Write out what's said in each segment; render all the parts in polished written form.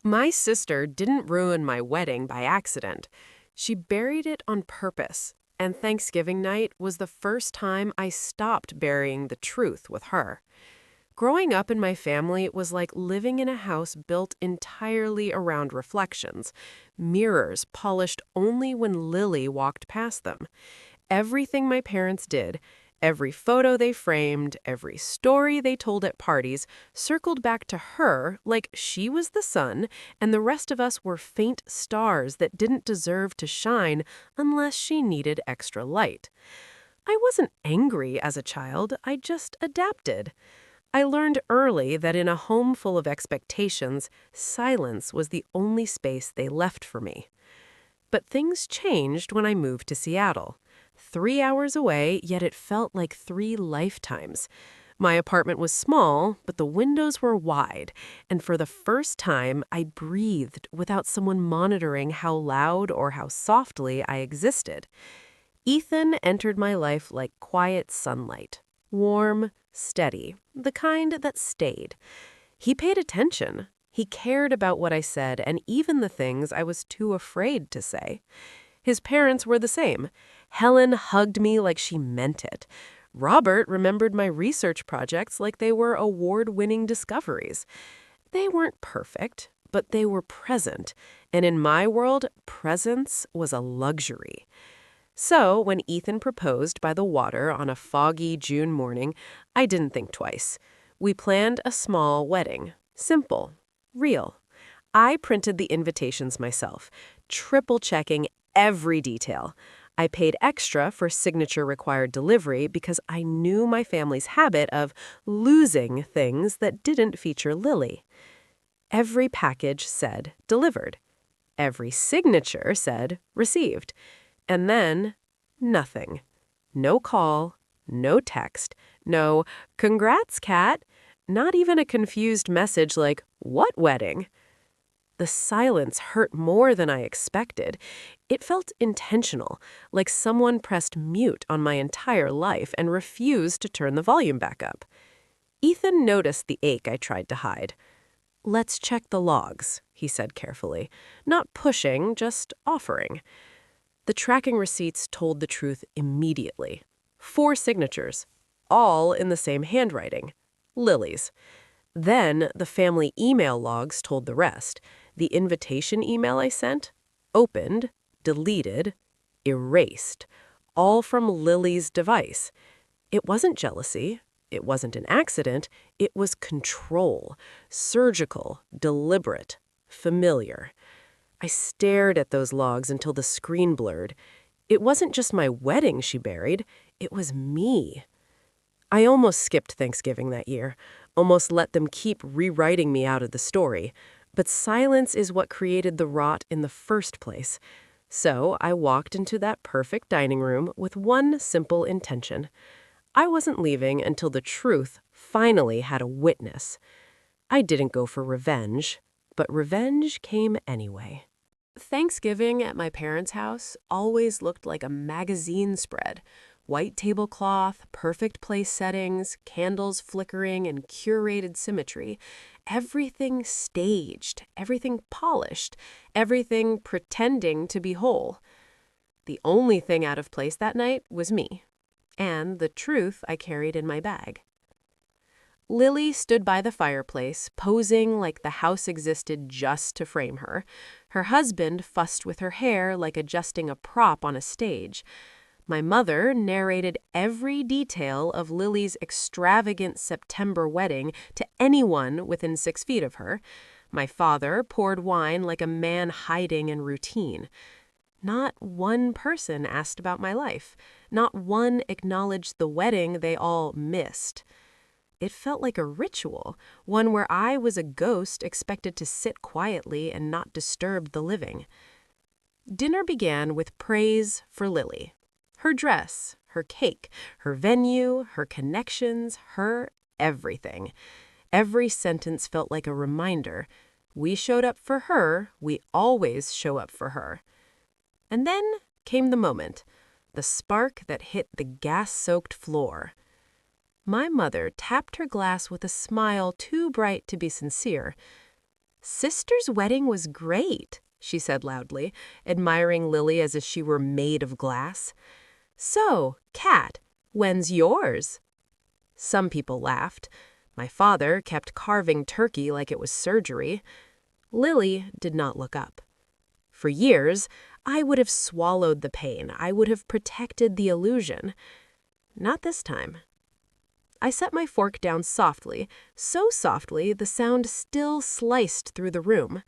My sister didn't ruin my wedding by accident. She buried it on purpose, and Thanksgiving night was the first time I stopped burying the truth with her. Growing up in my family was like living in a house built entirely around reflections, mirrors polished only when Lily walked past them. Everything my parents did, every photo they framed, every story they told at parties, circled back to her like she was the sun and the rest of us were faint stars that didn't deserve to shine unless she needed extra light. I wasn't angry as a child, I just adapted. I learned early that in a home full of expectations, silence was the only space they left for me. But things changed when I moved to Seattle. 3 hours away, yet it felt like 3 lifetimes. My apartment was small, but the windows were wide, and for the first time, I breathed without someone monitoring how loud or how softly I existed. Ethan entered my life like quiet sunlight, warm, steady, the kind that stayed. He paid attention. He cared about what I said and even the things I was too afraid to say. His parents were the same. Helen hugged me like she meant it. Robert remembered my research projects like they were award-winning discoveries. They weren't perfect, but they were present, and in my world, presence was a luxury. So, when Ethan proposed by the water on a foggy June morning, I didn't think twice. We planned a small wedding. Simple. Real. I printed the invitations myself, triple-checking every detail. I paid extra for signature-required delivery because I knew my family's habit of losing things that didn't feature Lily. Every package said delivered. Every signature said received. And then, nothing. No call, no text, no, "Congrats, Kat." Not even a confused message like, "What wedding?" The silence hurt more than I expected. It felt intentional, like someone pressed mute on my entire life and refused to turn the volume back up. Ethan noticed the ache I tried to hide. "Let's check the logs," he said carefully. Not pushing, just offering. The tracking receipts told the truth immediately. 4 signatures, all in the same handwriting. Lily's. Then the family email logs told the rest. The invitation email I sent, opened, deleted, erased, all from Lily's device. It wasn't jealousy. It wasn't an accident. It was control. Surgical, deliberate, familiar. I stared at those logs until the screen blurred. It wasn't just my wedding she buried. It was me. I almost skipped Thanksgiving that year, almost let them keep rewriting me out of the story. But silence is what created the rot in the first place. So I walked into that perfect dining room with one simple intention. I wasn't leaving until the truth finally had a witness. I didn't go for revenge, but revenge came anyway. Thanksgiving at my parents' house always looked like a magazine spread. White tablecloth, perfect place settings, candles flickering, and curated symmetry. Everything staged, everything polished, everything pretending to be whole. The only thing out of place that night was me, and the truth I carried in my bag. Lily stood by the fireplace, posing like the house existed just to frame her. Her husband fussed with her hair like adjusting a prop on a stage. My mother narrated every detail of Lily's extravagant September wedding to anyone within 6 feet of her. My father poured wine like a man hiding in routine. Not one person asked about my life. Not one acknowledged the wedding they all missed. It felt like a ritual, one where I was a ghost expected to sit quietly and not disturb the living. Dinner began with praise for Lily. Her dress, her cake, her venue, her connections, her everything. Every sentence felt like a reminder. We showed up for her, we always show up for her. And then came the moment, the spark that hit the gas-soaked floor. My mother tapped her glass with a smile too bright to be sincere. "Sister's wedding was great," she said loudly, admiring Lily as if she were made of glass. "So, Kat, when's yours?" Some people laughed. My father kept carving turkey like it was surgery. Lily did not look up. For years, I would have swallowed the pain. I would have protected the illusion. Not this time. I set my fork down softly, so softly the sound still sliced through the room.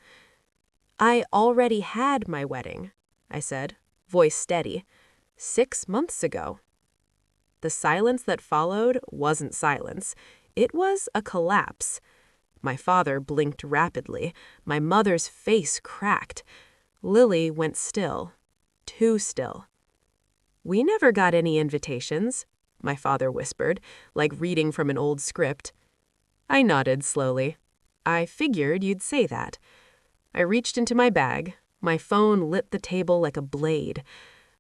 "I already had my wedding," I said, voice steady, 6 months ago. The silence that followed wasn't silence. It was a collapse. My father blinked rapidly. My mother's face cracked. Lily went still. Too still. "We never got any invitations," my father whispered, like reading from an old script. I nodded slowly. "I figured you'd say that." I reached into my bag. My phone lit the table like a blade.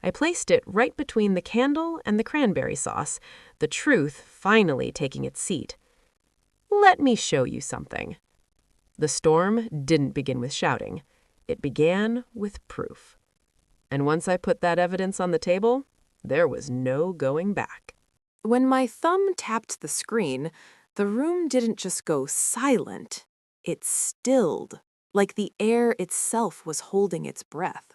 I placed it right between the candle and the cranberry sauce, the truth finally taking its seat. "Let me show you something." The storm didn't begin with shouting. It began with proof. And once I put that evidence on the table, there was no going back. When my thumb tapped the screen, the room didn't just go silent. It stilled, like the air itself was holding its breath.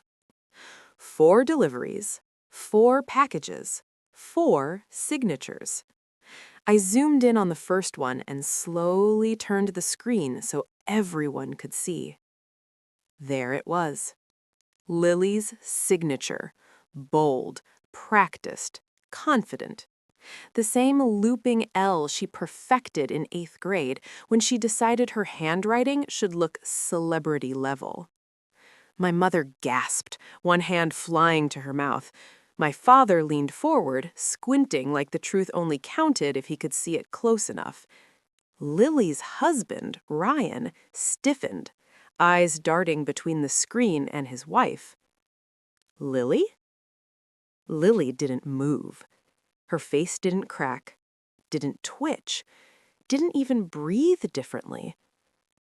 4 deliveries, 4 packages, 4 signatures. I zoomed in on the first one and slowly turned the screen so everyone could see. There it was. Lily's signature. Bold, practiced, confident. The same looping L she perfected in 8th grade when she decided her handwriting should look celebrity level. My mother gasped, one hand flying to her mouth. My father leaned forward, squinting like the truth only counted if he could see it close enough. Lily's husband, Ryan, stiffened, eyes darting between the screen and his wife. Lily? Lily didn't move. Her face didn't crack, didn't twitch, didn't even breathe differently.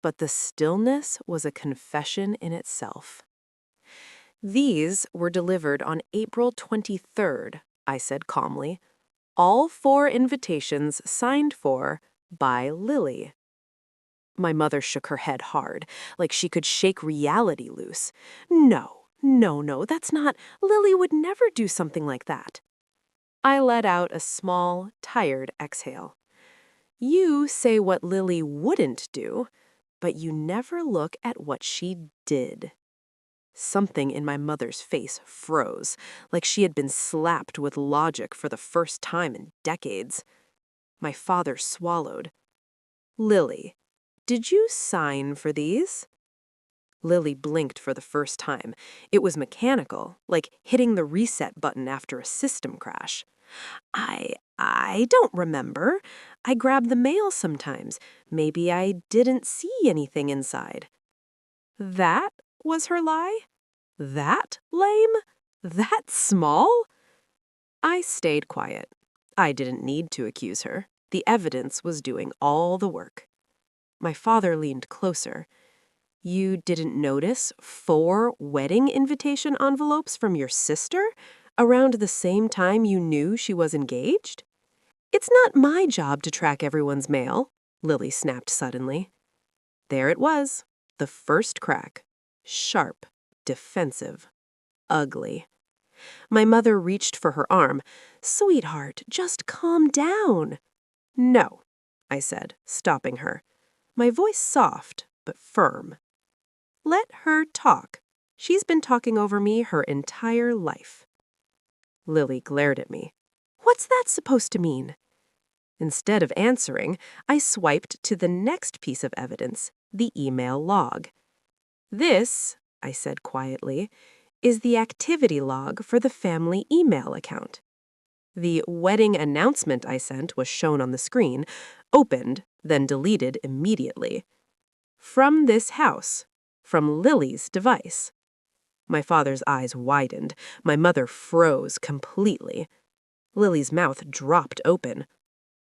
But the stillness was a confession in itself. "These were delivered on April 23rd, I said calmly. "All 4 invitations signed for by Lily." My mother shook her head hard, like she could shake reality loose. No, that's not. Lily would never do something like that." I let out a small, tired exhale. "You say what Lily wouldn't do, but you never look at what she did." Something in my mother's face froze, like she had been slapped with logic for the first time in decades. My father swallowed. "Lily, did you sign for these?" Lily blinked for the first time. It was mechanical, like hitting the reset button after a system crash. I don't remember. I grab the mail sometimes. Maybe I didn't see anything inside." That was her lie? That lame? That small? I stayed quiet. I didn't need to accuse her. The evidence was doing all the work. My father leaned closer. "You didn't notice 4 wedding invitation envelopes from your sister around the same time you knew she was engaged?" "It's not my job to track everyone's mail," Lily snapped suddenly. There it was, the first crack. Sharp, defensive, ugly. My mother reached for her arm. "Sweetheart, just calm down." "No," I said, stopping her. My voice soft, but firm. "Let her talk. She's been talking over me her entire life." Lily glared at me. "What's that supposed to mean?" Instead of answering, I swiped to the next piece of evidence, the email log. "This," I said quietly, "is the activity log for the family email account." The wedding announcement I sent was shown on the screen, opened, then deleted immediately. "From this house, from Lily's device." My father's eyes widened. My mother froze completely. Lily's mouth dropped open.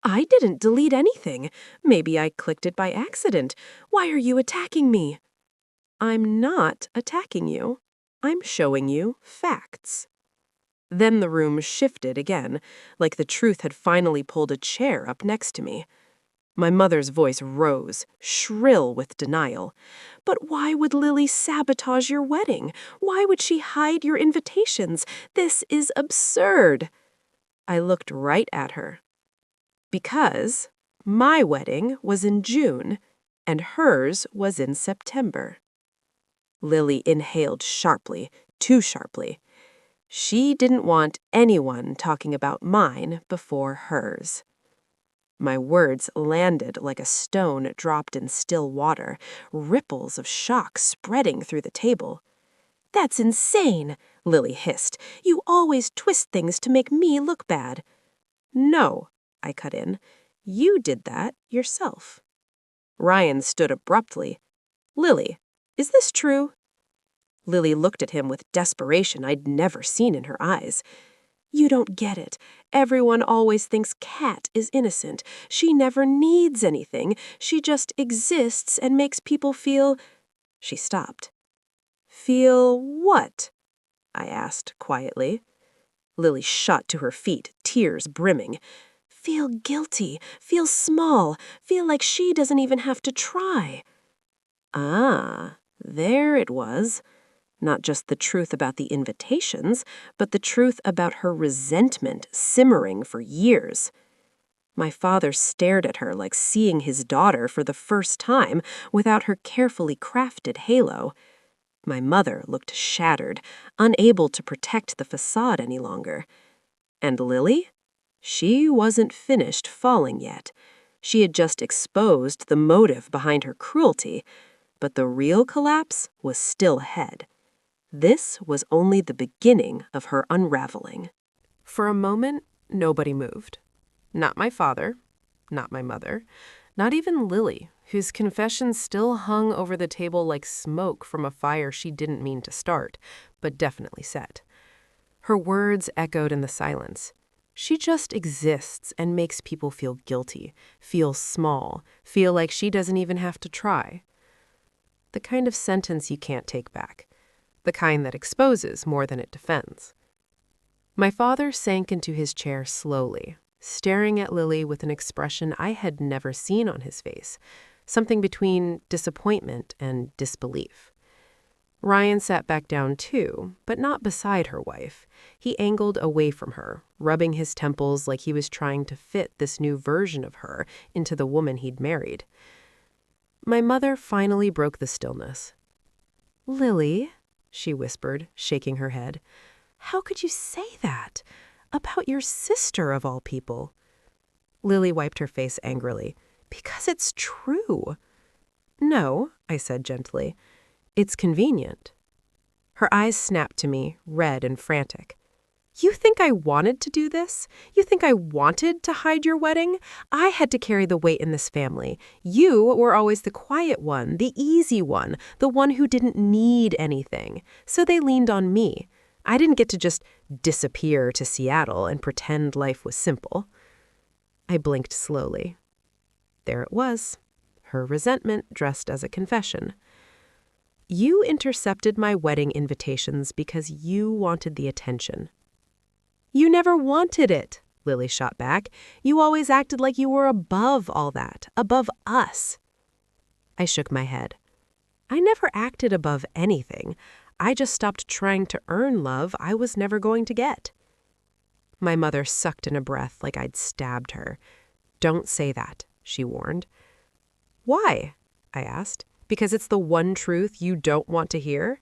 "I didn't delete anything. Maybe I clicked it by accident. Why are you attacking me?" I'm not attacking you. I'm showing you facts. Then the room shifted again, like the truth had finally pulled a chair up next to me. My mother's voice rose, shrill with denial. But why would Lily sabotage your wedding? Why would she hide your invitations? This is absurd. I looked right at her. Because my wedding was in June and hers was in September. Lily inhaled sharply, too sharply. She didn't want anyone talking about mine before hers. My words landed like a stone dropped in still water, ripples of shock spreading through the table. "That's insane," Lily hissed. "You always twist things to make me look bad." "No," I cut in. "You did that yourself." Ryan stood abruptly. "Lily, is this true?" Lily looked at him with desperation I'd never seen in her eyes. "You don't get it. Everyone always thinks Kat is innocent. She never needs anything. She just exists and makes people feel—" She stopped. "Feel what?" I asked quietly. Lily shot to her feet, tears brimming. "Feel guilty, feel small, feel like she doesn't even have to try." Ah, there it was. Not just the truth about the invitations, but the truth about her resentment simmering for years. My father stared at her like seeing his daughter for the first time without her carefully crafted halo. My mother looked shattered, unable to protect the facade any longer. And Lily? She wasn't finished falling yet. She had just exposed the motive behind her cruelty, but the real collapse was still ahead. This was only the beginning of her unraveling. For a moment, nobody moved. Not my father, not my mother, not even Lily, whose confession still hung over the table like smoke from a fire she didn't mean to start, but definitely set. Her words echoed in the silence. She just exists and makes people feel guilty, feel small, feel like she doesn't even have to try. The kind of sentence you can't take back. The kind that exposes more than it defends. My father sank into his chair slowly, staring at Lily with an expression I had never seen on his face, something between disappointment and disbelief. Ryan sat back down too, but not beside her wife. He angled away from her, rubbing his temples like he was trying to fit this new version of her into the woman he'd married. My mother finally broke the stillness. "Lily," she whispered, shaking her head. "How could you say that? About your sister, of all people." Lily wiped her face angrily. "Because it's true." "No," I said gently. "It's convenient." Her eyes snapped to me, red and frantic. "You think I wanted to do this? You think I wanted to hide your wedding? I had to carry the weight in this family. You were always the quiet one, the easy one, the one who didn't need anything. So they leaned on me. I didn't get to just disappear to Seattle and pretend life was simple." I blinked slowly. There it was, her resentment dressed as a confession. "You intercepted my wedding invitations because you wanted the attention." "You never wanted it," Lily shot back. "You always acted like you were above all that, above us." I shook my head. I never acted above anything. I just stopped trying to earn love I was never going to get. My mother sucked in a breath like I'd stabbed her. "Don't say that," she warned. "Why?" I asked. "Because it's the one truth you don't want to hear?"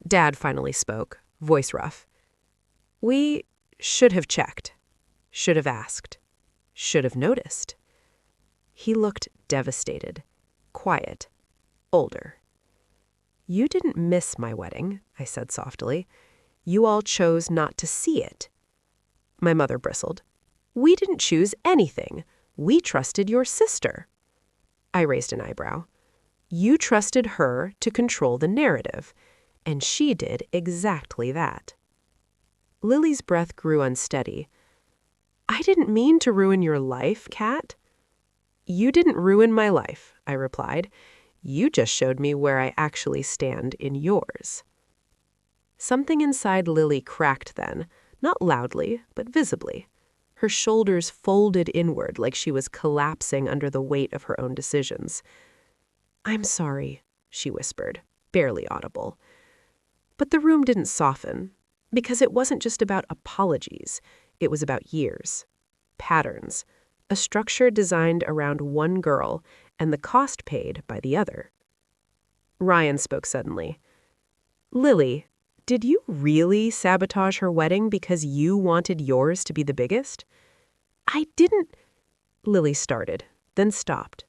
Dad finally spoke, voice rough. "We should have checked, should have asked, should have noticed." He looked devastated, quiet, older. "You didn't miss my wedding," I said softly. "You all chose not to see it." My mother bristled. "We didn't choose anything. We trusted your sister." I raised an eyebrow. "You trusted her to control the narrative, and she did exactly that." Lily's breath grew unsteady. "I didn't mean to ruin your life, Kat." "You didn't ruin my life," I replied. You just showed me where I actually stand in yours." Something inside Lily cracked then, not loudly, but visibly. Her shoulders folded inward like she was collapsing under the weight of her own decisions. "I'm sorry," she whispered, barely audible. But the room didn't soften, because it wasn't just about apologies. It was about years, patterns, a structure designed around one girl and the cost paid by the other. Ryan spoke suddenly. "Lily, did you really sabotage her wedding because you wanted yours to be the biggest?" "I didn't," Lily started, then stopped.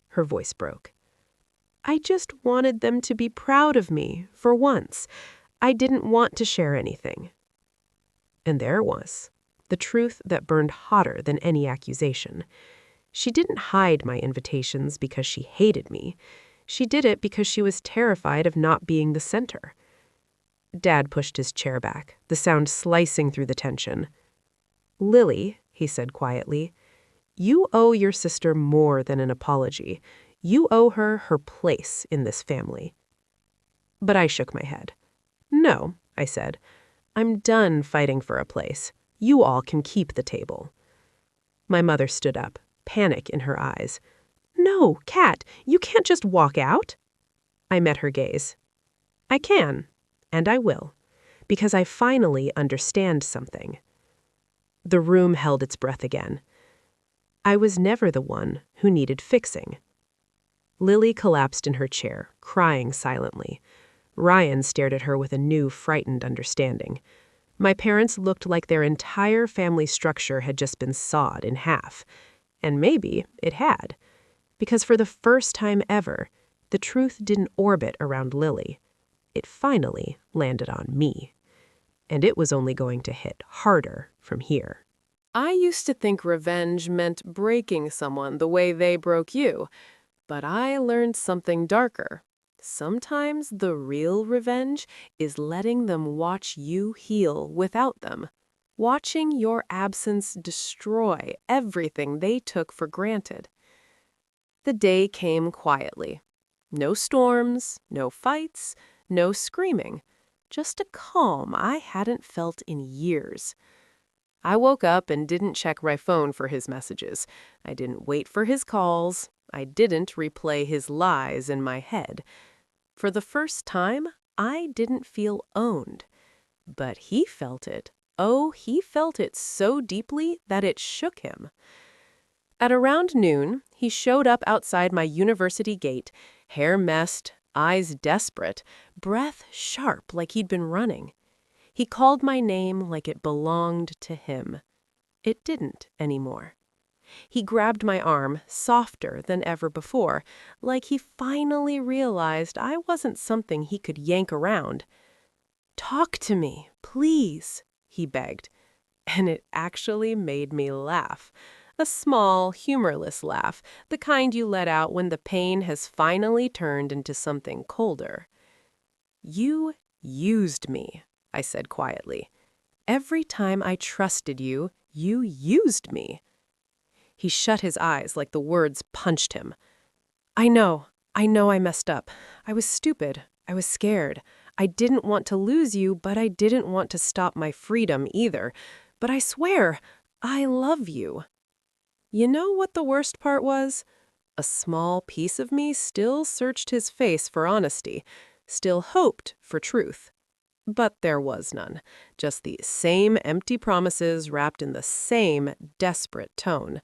Her voice broke. "I just wanted them to be proud of me, for once. I didn't want to share anything." And there it was, the truth that burned hotter than any accusation. She didn't hide my invitations because she hated me. She did it because she was terrified of not being the center. Dad pushed his chair back, the sound slicing through the tension. "Lily," he said quietly, "you owe your sister more than an apology. You owe her her place in this family." But I shook my head. "No," I said. "I'm done fighting for a place. You all can keep the table." My mother stood up, panic in her eyes. "No, Kat, you can't just walk out." I met her gaze. "I can, and I will, because I finally understand something." The room held its breath again. I was never the one who needed fixing. Lily collapsed in her chair, crying silently. Ryan stared at her with a new, frightened understanding. My parents looked like their entire family structure had just been sawed in half. And maybe it had. Because for the first time ever, the truth didn't orbit around Lily. It finally landed on me. And it was only going to hit harder from here. I used to think revenge meant breaking someone the way they broke you. But I learned something darker. Sometimes the real revenge is letting them watch you heal without them. Watching your absence destroy everything they took for granted. The day came quietly. No storms, no fights, no screaming. Just a calm I hadn't felt in years. I woke up and didn't check my phone for his messages. I didn't wait for his calls. I didn't replay his lies in my head. For the first time, I didn't feel owned. But he felt it. Oh, he felt it so deeply that it shook him. At around noon, he showed up outside my university gate, hair messed, eyes desperate, breath sharp like he'd been running. He called my name like it belonged to him. It didn't anymore. He grabbed my arm, softer than ever before, like he finally realized I wasn't something he could yank around. "Talk to me, please," he begged. And it actually made me laugh. A small, humorless laugh, the kind you let out when the pain has finally turned into something colder. "You used me," I said quietly. "Every time I trusted you, you used me." He shut his eyes like the words punched him. I know I messed up. I was stupid. I was scared. I didn't want to lose you, but I didn't want to stop my freedom either. But I swear, I love you." You know what the worst part was? A small piece of me still searched his face for honesty, still hoped for truth. But there was none, just the same empty promises wrapped in the same desperate tone.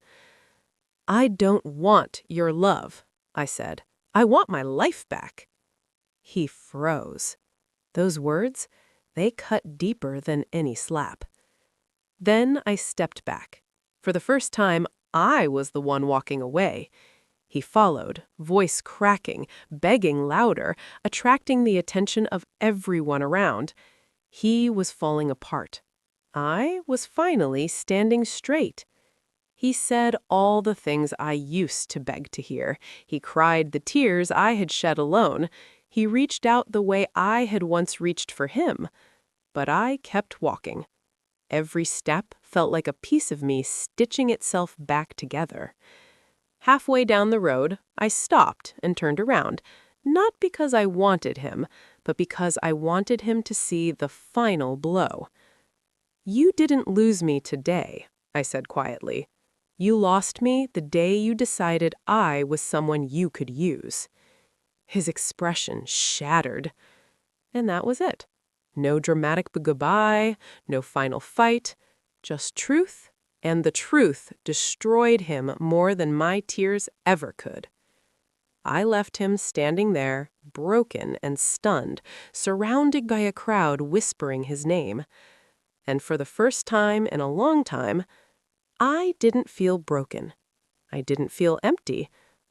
"I don't want your love," I said. "I want my life back." He froze. Those words, they cut deeper than any slap. Then I stepped back. For the first time, I was the one walking away. He followed, voice cracking, begging louder, attracting the attention of everyone around. He was falling apart. I was finally standing straight. He said all the things I used to beg to hear. He cried the tears I had shed alone. He reached out the way I had once reached for him. But I kept walking. Every step felt like a piece of me stitching itself back together. Halfway down the road, I stopped and turned around, not because I wanted him, but because I wanted him to see the final blow. "You didn't lose me today," I said quietly. "You lost me the day you decided I was someone you could use." His expression shattered. And that was it. No dramatic goodbye, no final fight, just truth, and the truth destroyed him more than my tears ever could. I left him standing there, broken and stunned, surrounded by a crowd whispering his name. And for the first time in a long time, I didn't feel broken. I didn't feel empty.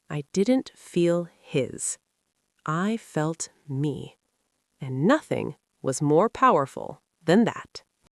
I didn't feel his. I felt me. And nothing was more powerful than that.